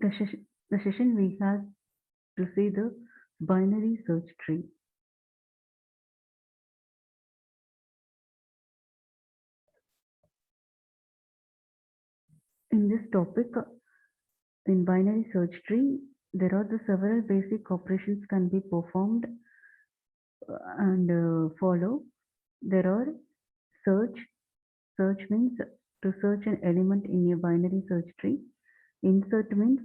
The session we have to see the binary search tree. In this topic, in binary search tree, there are the several basic operations can be performed and follow. There are search. Search means to search an element in a binary search tree. Insert means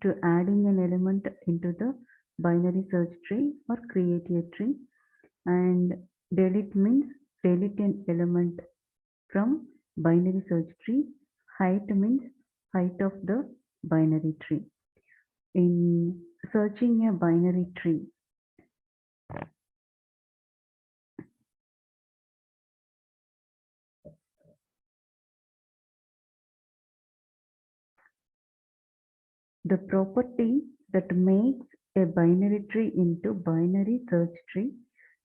to adding an element into the binary search tree or create a tree. And delete means delete an element from binary search tree. Height means height of the binary tree. In searching a binary tree, the property that makes a binary tree into binary search tree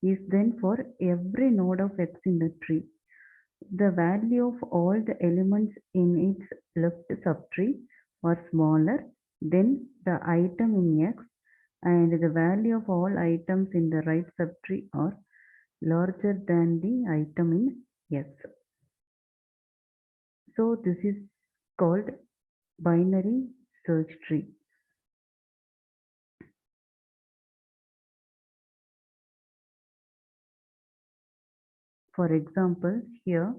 is then for every node of X in the tree. The value of all the elements in its left subtree are smaller than the item in X, and the value of all items in the right subtree are larger than the item in S. So this is called binary search tree. For example, here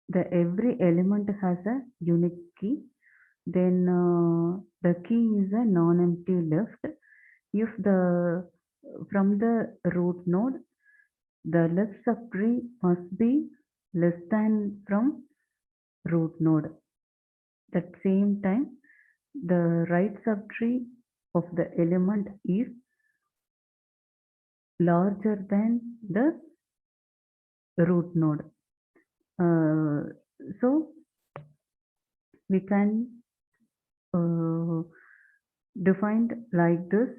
the every element has a unique key. Then the key is a non-empty left. If the from the root node, the left subtree must be less than from root node. At the same time, the right subtree of the element is larger than the root node. So we can define like this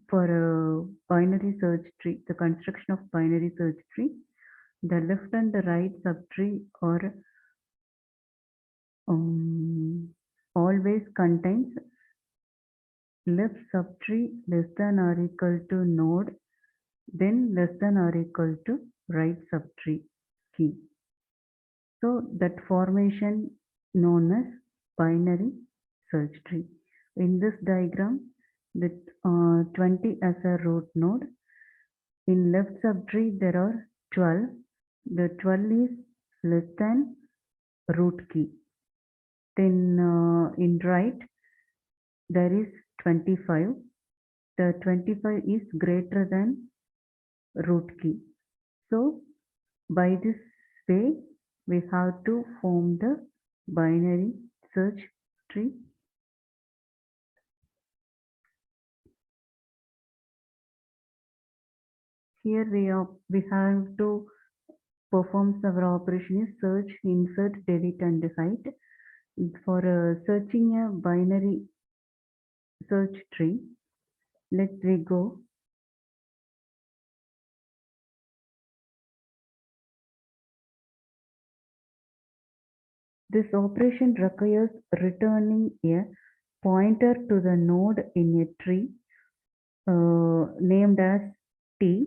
for a binary search tree, the construction of binary search tree. The left and the right subtree are always contains left subtree less than or equal to node, then less than or equal to right subtree key. So that formation known as binary search tree. In this diagram, the 20 as a root node. In left subtree there are 12. The 12 is less than root key. Then in right there is 25. The 25 is greater than root key. So by this way we have to form the binary search tree. Here we have to perform several operations: search, insert, delete, and hide. For searching a binary search tree, let's we go. This operation requires returning a pointer to the node in a tree named as T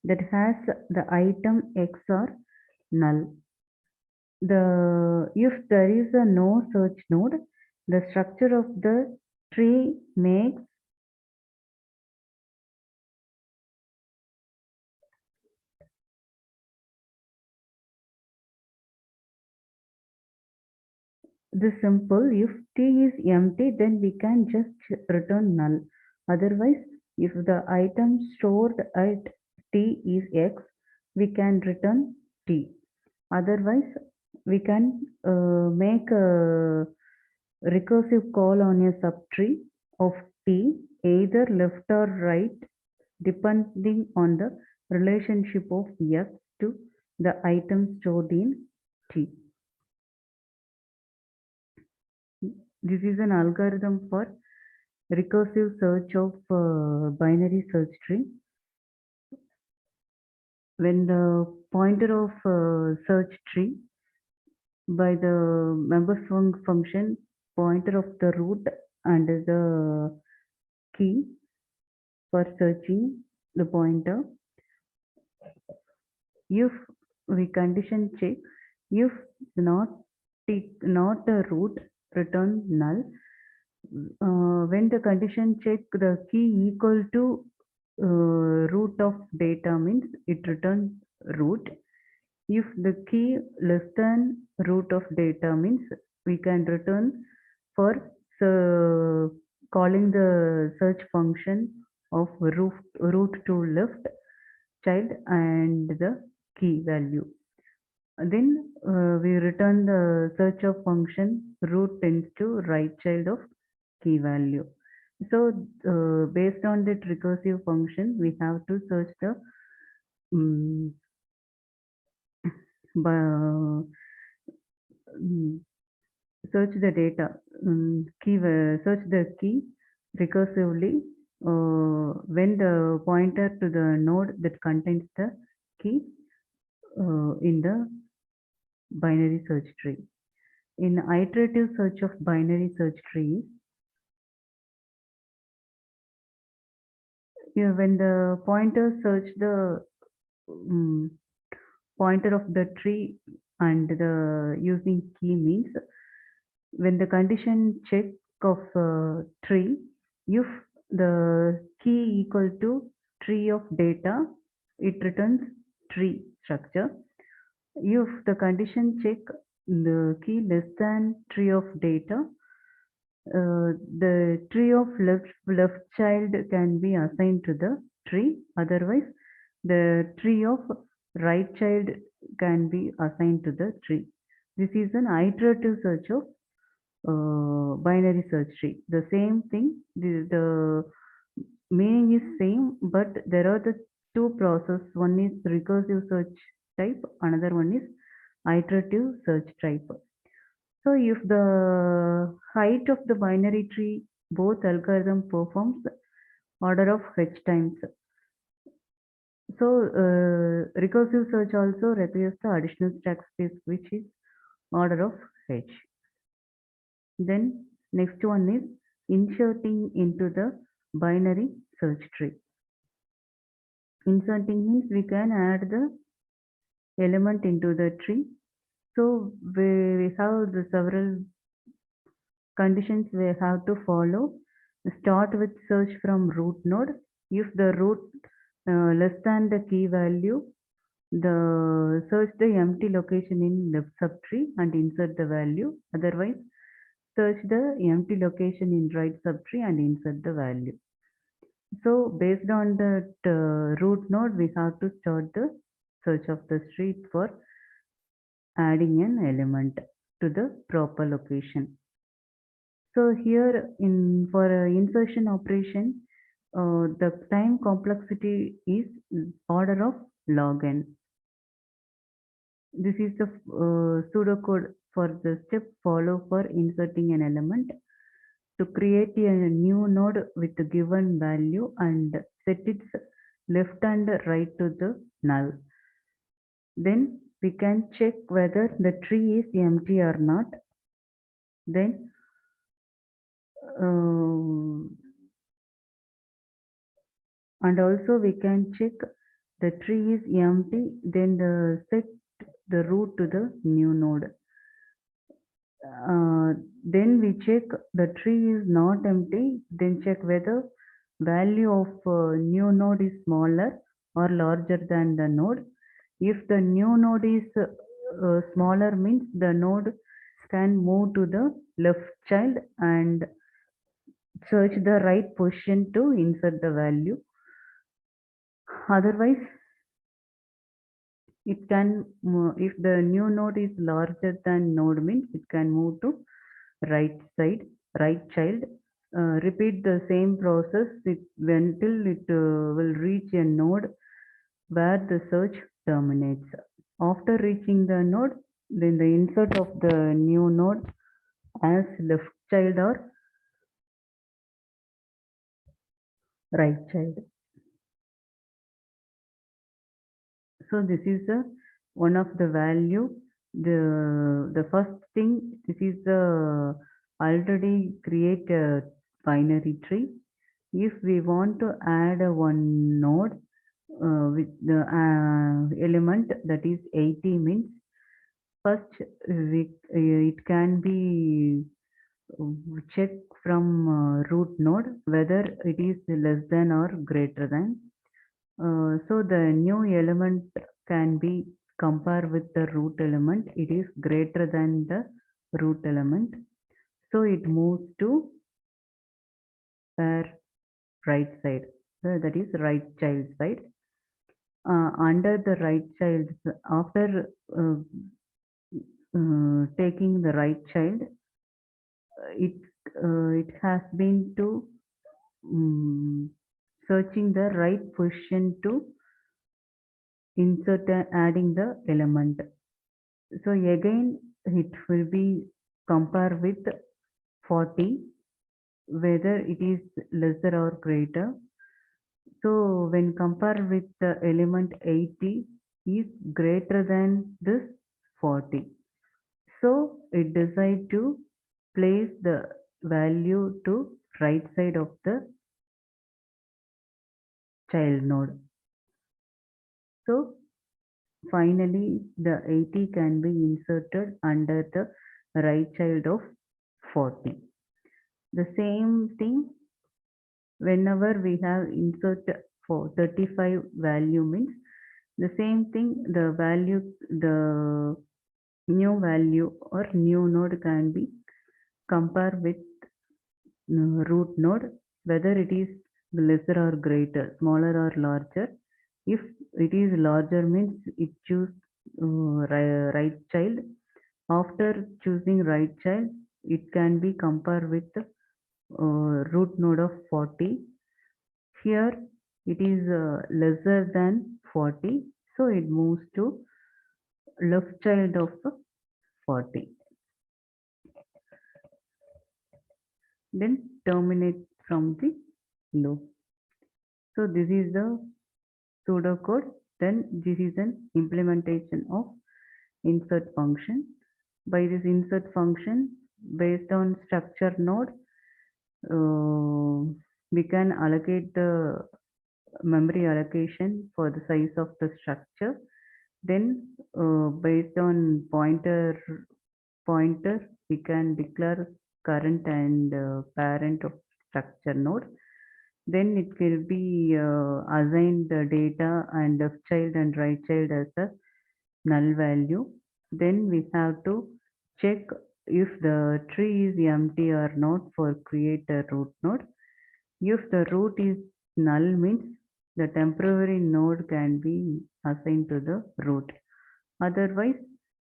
that has the item X or null. If there is a no search node, the structure of the tree makes this simple. If T is empty, then we can just return null. Otherwise, if the item stored at T is X, we can return T. Otherwise, we can make a recursive call on a subtree of T, either left or right, depending on the relationship of X to the item stored in T. This is an algorithm for recursive search of binary search tree. when the pointer of search tree by the member function pointer of the root and the key for searching the pointer. If we condition check, if not not a root, return null. When the condition check the key equal to root of data means it returns root. If the key less than root of data means we can return for calling the search function of root to left child and the key value. Then we return the search of function root tends to right child of key value. So based on that recursive function, we have to search the um, search the data search the key recursively when the pointer to the node that contains the key in the binary search tree. In iterative search of binary search trees, when the pointer search the um, pointer of the tree and the using key means when the condition check of tree, if the key equal to tree of data, it returns tree structure. If the condition check the key less than tree of data, the tree of left child can be assigned to the tree. Otherwise, the tree of right child can be assigned to the tree. This is an iterative search of binary search tree. The same thing, the meaning is same, but there are the two process. One is recursive search type, another one is iterative search type. So if the height of the binary tree, both algorithm performs order of h times. So recursive search also requires the additional stack space, which is order of h. Then next one is inserting into the binary search tree. Inserting means we can add the element into the tree. So we have the several conditions we have to follow. Start with search from root node. If the root less than the key value, the search the empty location in left subtree and insert the value. Otherwise, search the empty location in right subtree and insert the value. So based on that root node, we have to start the search of the street for adding an element to the proper location. So here in for insertion operation, the time complexity is order of log n. This is the pseudocode for the step follow for inserting an element to create a new node with a given value and set its left and right to the null. Then we can check whether the tree is empty or not. Then and also we can check the tree is empty, then set the root to the new node. Then we check the tree is not empty, then check whether value of new node is smaller or larger than the node. If the new node is smaller means the node can move to the left child and search the right position to insert the value. Otherwise, it can if the new node is larger than node means it can move to right side, right child. Repeat the same process until it will reach a node where the search terminates. After reaching the node, then the insert of the new node as left child or right child. So this is the one of the value. The first thing, this is the already create a binary tree. If we want to add a one node with the element that is 80 means first it can be check from root node whether it is less than or greater than. So the new element can be compared with the root element. It is greater than the root element. So it moves to right side. That is right child side. Under the right child, after taking the right child, it it has been to searching the right position to insert adding the element. So again it will be compare with 40 whether it is lesser or greater. So when compare with the element 80 is greater than this 40. So it decide to place the value to right side of the child node. So finally the 80 can be inserted under the right child of 40. The same thing whenever we have insert for 35 value means the same thing the value the new value or new node can be compared with root node whether it is lesser or greater, smaller or larger. If it is larger means it choose right child. After choosing right child it can be compared with root node of 40. Here it is lesser than 40, so it moves to left child of 40. Then terminate from the loop. So this is the pseudocode. Then this is an implementation of insert function. By this insert function, based on structure node, we can allocate the memory allocation for the size of the structure. Then based on pointer, we can declare current and parent of structure node. Then it will be assigned the data and left child and right child as a null value. Then we have to check if the tree is empty or not for create a root node. If the root is null means the temporary node can be assigned to the root. Otherwise,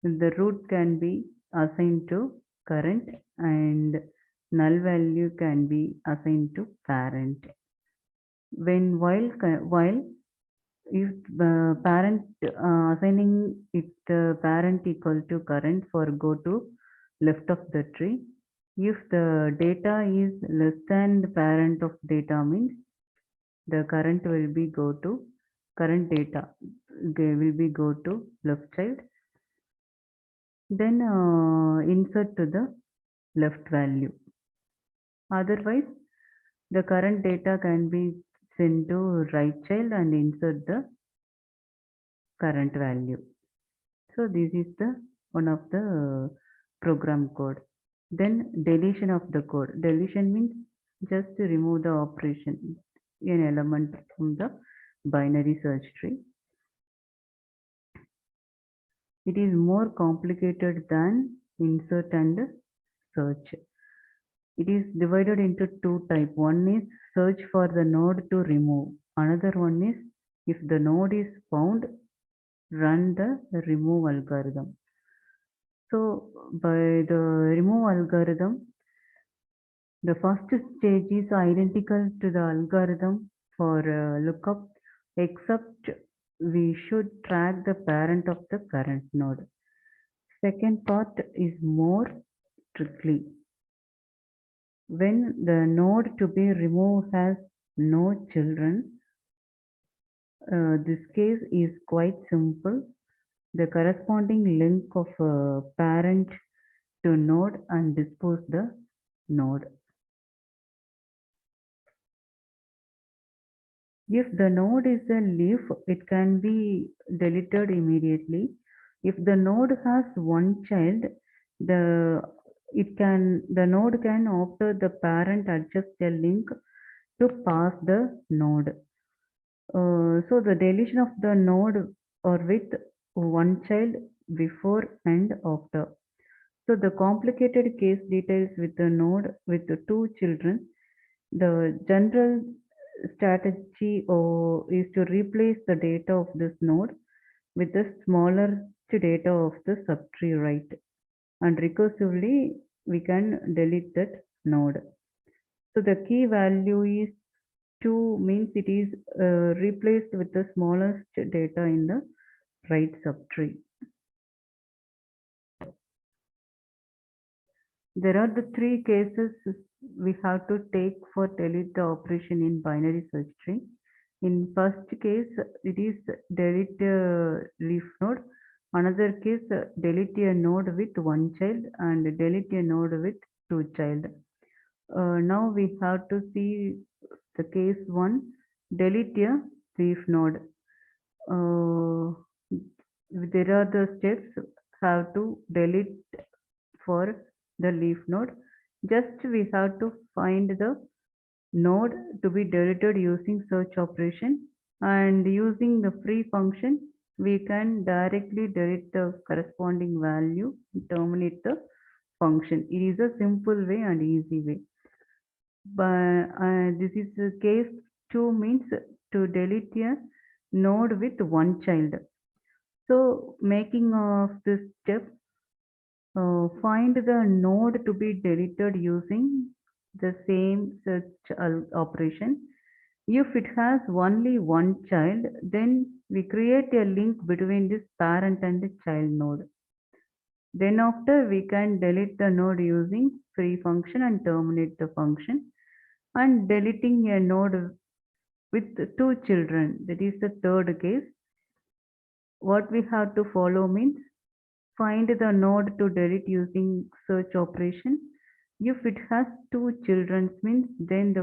the root can be assigned to current and null value can be assigned to parent. While if the parent assigning it parent equal to current for go to left of the tree. If the data is less than the parent of data means the current will be go to current data will be go to left child. Then insert to the left value. Otherwise, the current data can be sent to right child and insert the current value. So this is the one of the program code. Then deletion of the code. Deletion means just to remove the operation, an element from the binary search tree. It is more complicated than insert and search. It is divided into two types. One is search for the node to remove. Another one is if the node is found, run the remove algorithm. So by the remove algorithm, the first stage is identical to the algorithm for lookup, except we should track the parent of the current node. Second part is more tricky. When the node to be removed has no children, This case is quite simple. The corresponding link of parent to node and dispose the node. If the node is a leaf, it can be deleted immediately. If the node has one child, the the node can after the parent adjust a link to pass the node. So the deletion of the node or with one child before and after. So the complicated case details with the node with the two children. The general strategy is to replace the data of this node with the smaller data of the subtree right, and recursively we can delete that node. So the key value is 2 means it is replaced with the smallest data in the right subtree. There are the three cases we have to take for delete the operation in binary search tree. In first case, it is delete leaf node. Another case, delete a node with one child and delete a node with two child. Now we have to see the case one, delete a leaf node. There are the steps have to delete for the leaf node. Just we have to find the node to be deleted using search operation, and using the free function we can directly delete the corresponding value and terminate the function. It is a simple way and easy way. But this is case 2 means to delete a node with one child. So making of this step, find the node to be deleted using the same search operation. If it has only one child, then we create a link between this parent and the child node. Then after we can delete the node using free function and terminate the function. And deleting a node with two children, that is the third case. What we have to follow means find the node to delete using search operation. If it has two children means then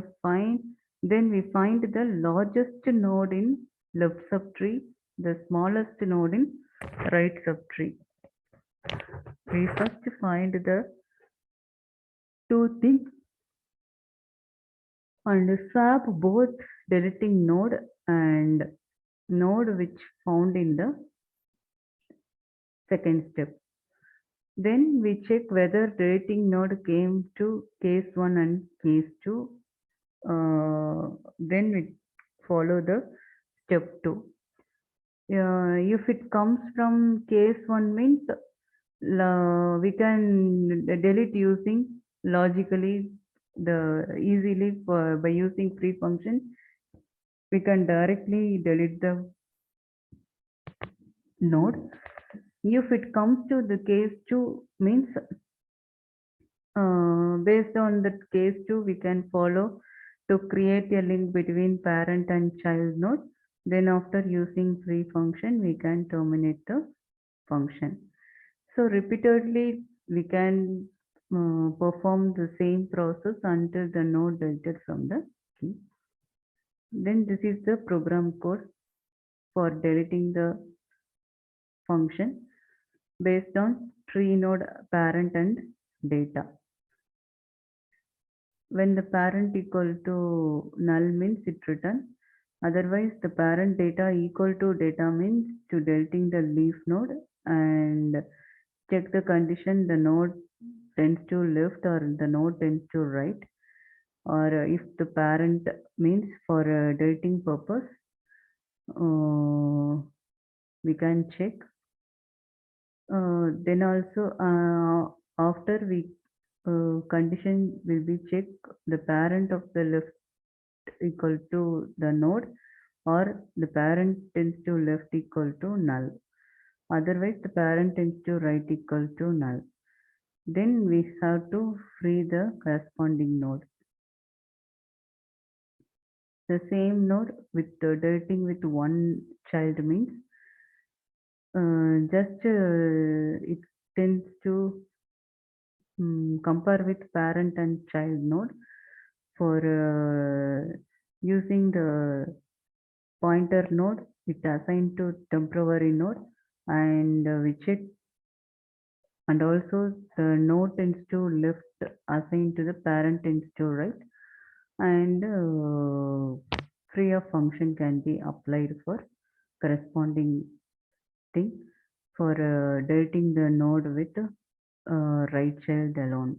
we find the largest node in left subtree, the smallest node in right subtree. We first find the two things and swap both deleting node and node which found in the second step. Then we check whether deleting node came to case 1 and case 2. Then we follow the step 2. If it comes from case 1 means we can delete using logically easily by using free function. We can directly delete the node. If it comes to the case 2 means based on that case 2 we can follow to create a link between parent and child node. Then after using free function we can terminate the function. So repeatedly we can perform the same process until the node deleted from the key. Then this is the program code for deleting the function based on tree node parent and data. When the parent equal to null means it return. Otherwise the parent data equal to data means to deleting the leaf node, and check the condition the node tends to left or the node tends to right, or if the parent means for deleting purpose, we can check. Then also after we condition will be check the parent of the left equal to the node or the parent tends to left equal to null. Otherwise the parent tends to right equal to null. Then we have to free the corresponding node. The same node with deleting with one child means just it tends to compare with parent and child node for using the pointer node it assigned to temporary node and which it and also the node tends to left assigned to the parent tends to right and free of function can be applied for corresponding thing for deleting the node with right child alone.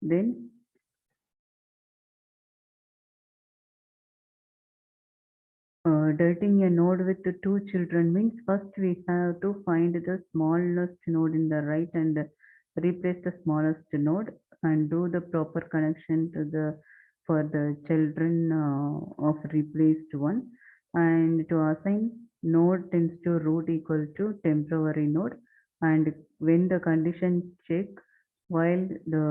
Then deleting a node with the two children means first we have to find the smallest node in the right and replace the smallest node and do the proper connection to the for the children of replaced one and to assign node tends to root equal to temporary node and when the condition check while the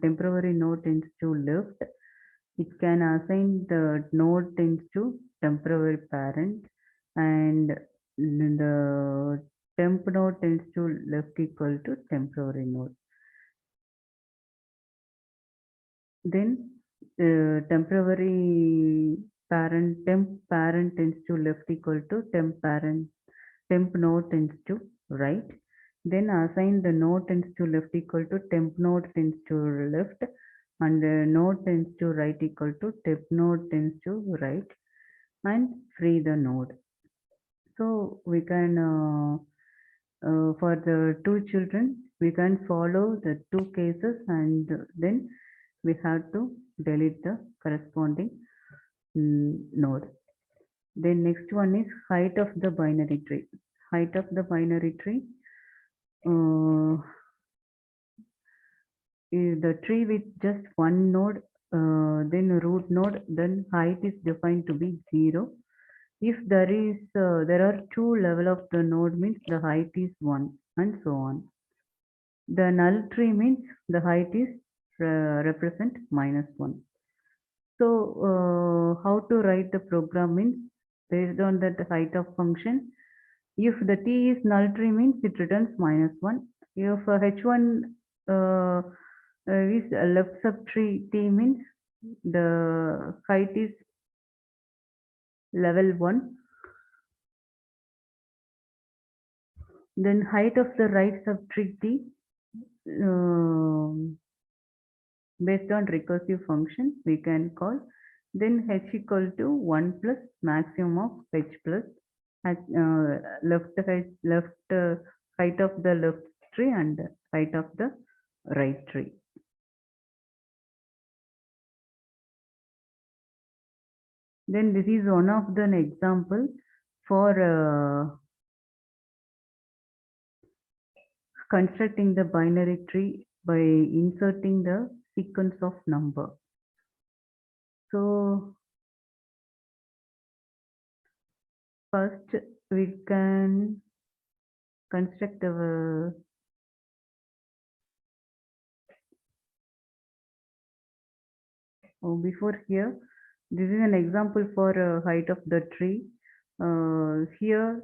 temporary node tends to left it can assign the node tends to temporary parent and the temp node tends to left equal to temporary node. Then temporary temp parent tends to left equal to temp node tends to right. Then assign the node tends to left equal to temp node tends to left and node tends to right equal to temp node tends to right and free the node. So we can for the two children we can follow the two cases and then we have to delete the corresponding node. Then next one is height of the binary tree. Height of the binary tree uh, is the tree with just one node, then root node, then height is defined to be 0. If there are two level of the node means the height is 1 and so on. The null tree means the height is represent -1. So how to write the program means based on that height of function. If the t is null tree means it returns -1. If h1 is a left subtree t means the height is level 1. Then height of the right subtree t um, based on recursive function we can call then h equal to 1 plus maximum of h plus left height of the left tree and height of the right tree. Then this is one of the example for constructing the binary tree by inserting the sequence of number. So first we can construct our before here this is an example for height of the tree. Here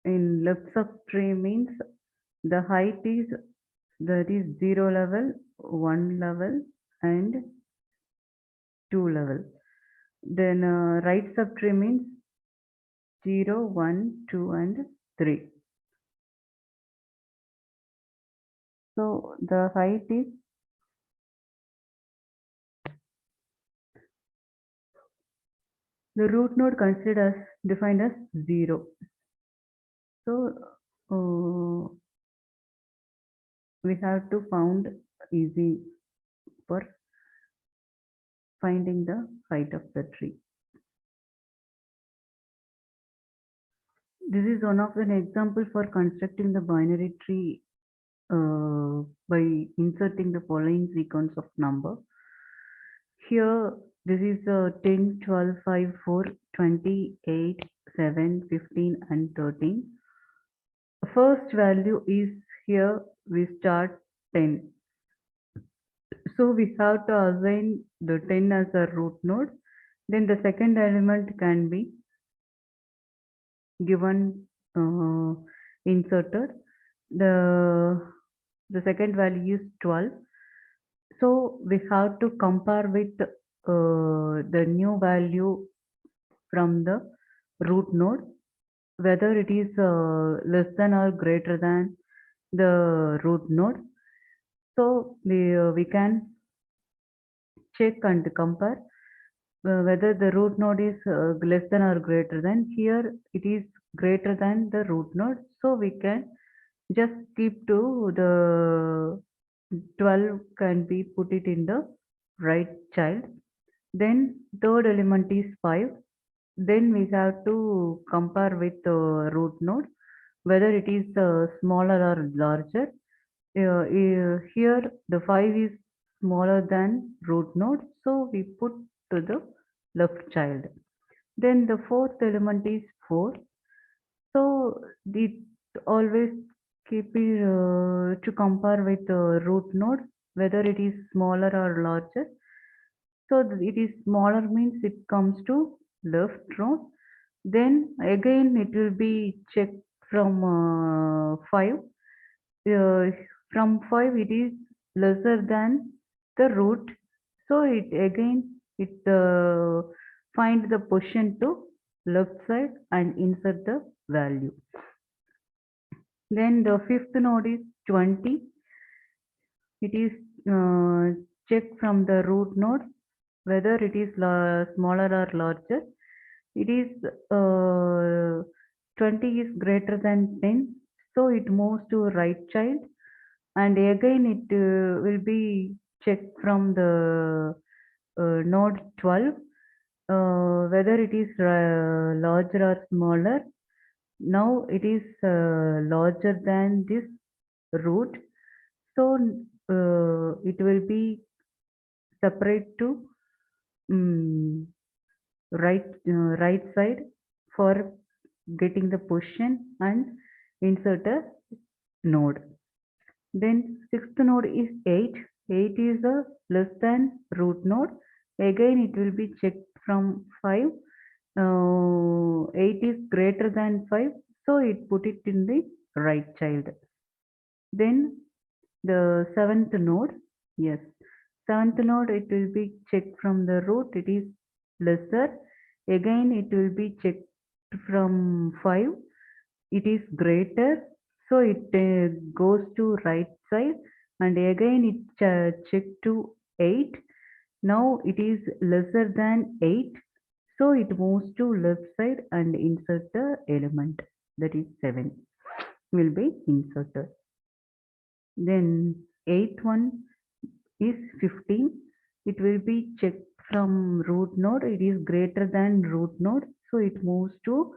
in left subtree means the height is there is 0 level, 1 level and 2 level. Then right subtree means 0, 1, 2 and 3. So the height is the root node considered as defined as 0. So we have to found easy for finding the height of the tree. This is one of an example for constructing the binary tree by inserting the following sequence of number. Here, this is 10, 12, 5, 4, 20, 8, 7, 15 and 13. First value is here we start 10. So we have to assign the 10 as a root node. Then the second element can be given inserted. The the second value is 12. So we have to compare with the new value from the root node, whether it is less than or greater than the root node. So we can check and compare whether the root node is less than or greater than. Here it is greater than the root node, so we can just keep to the 12 can be put it in the right child. Then third element is 5. Then we have to compare with the root node whether it is smaller or larger. Here the 5 is smaller than root node, so we put to the left child. Then the fourth element is 4. So it always keep it to compare with the root node whether it is smaller or larger. So it is smaller means it comes to left node. Then again it will be checked from 5. Uh, from 5 it is lesser than the root. So it again it find the position to left side and insert the value. Then the fifth node is 20. It is checked from the root node whether it is smaller or larger. It is 20 is greater than 10, so it moves to right child, and again it will be checked from the node 12 whether it is larger or smaller. Now it is larger than this root, so it will be separate to um, right side for getting the position and insert a node. Then sixth node is 8. 8 is a less than root node. Again it will be checked from 5. 8 is greater than 5, so it put it in the right child. Then the seventh node, yes, seventh node it will be checked from the root, it is lesser. Again it will be checked from 5, it is greater, so it goes to right side, and again it checked to 8. Now it is lesser than 8, so it moves to left side and insert the element, that is 7 will be inserted. Then eighth one is 15. It will be checked from root node. It is greater than root node, so it moves to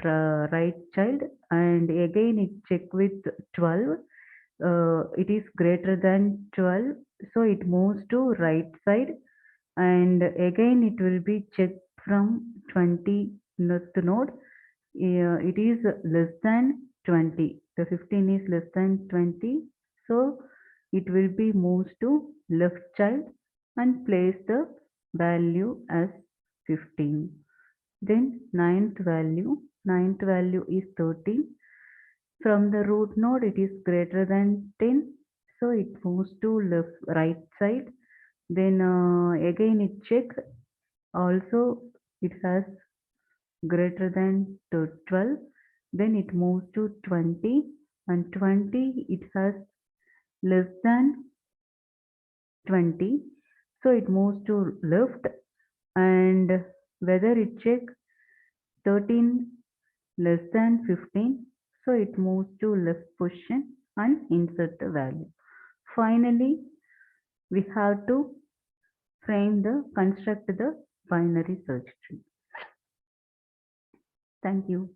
right child, and again it check with 12. It is greater than 12, so it moves to right side, and again it will be checked from 20th node. It is less than 20. The 15 is less than 20, so it will be moved to left child and place the value as 15. Then ninth value is 13. From the root node it is greater than 10, so it moves to left right side. Then again it check, also it has greater than 12, then it moves to 20, and 20 it has less than 20, so it moves to left, and whether it check 13 less than 15, so it moves to left position and insert the value. Finally we have to construct the binary search tree. Thank you.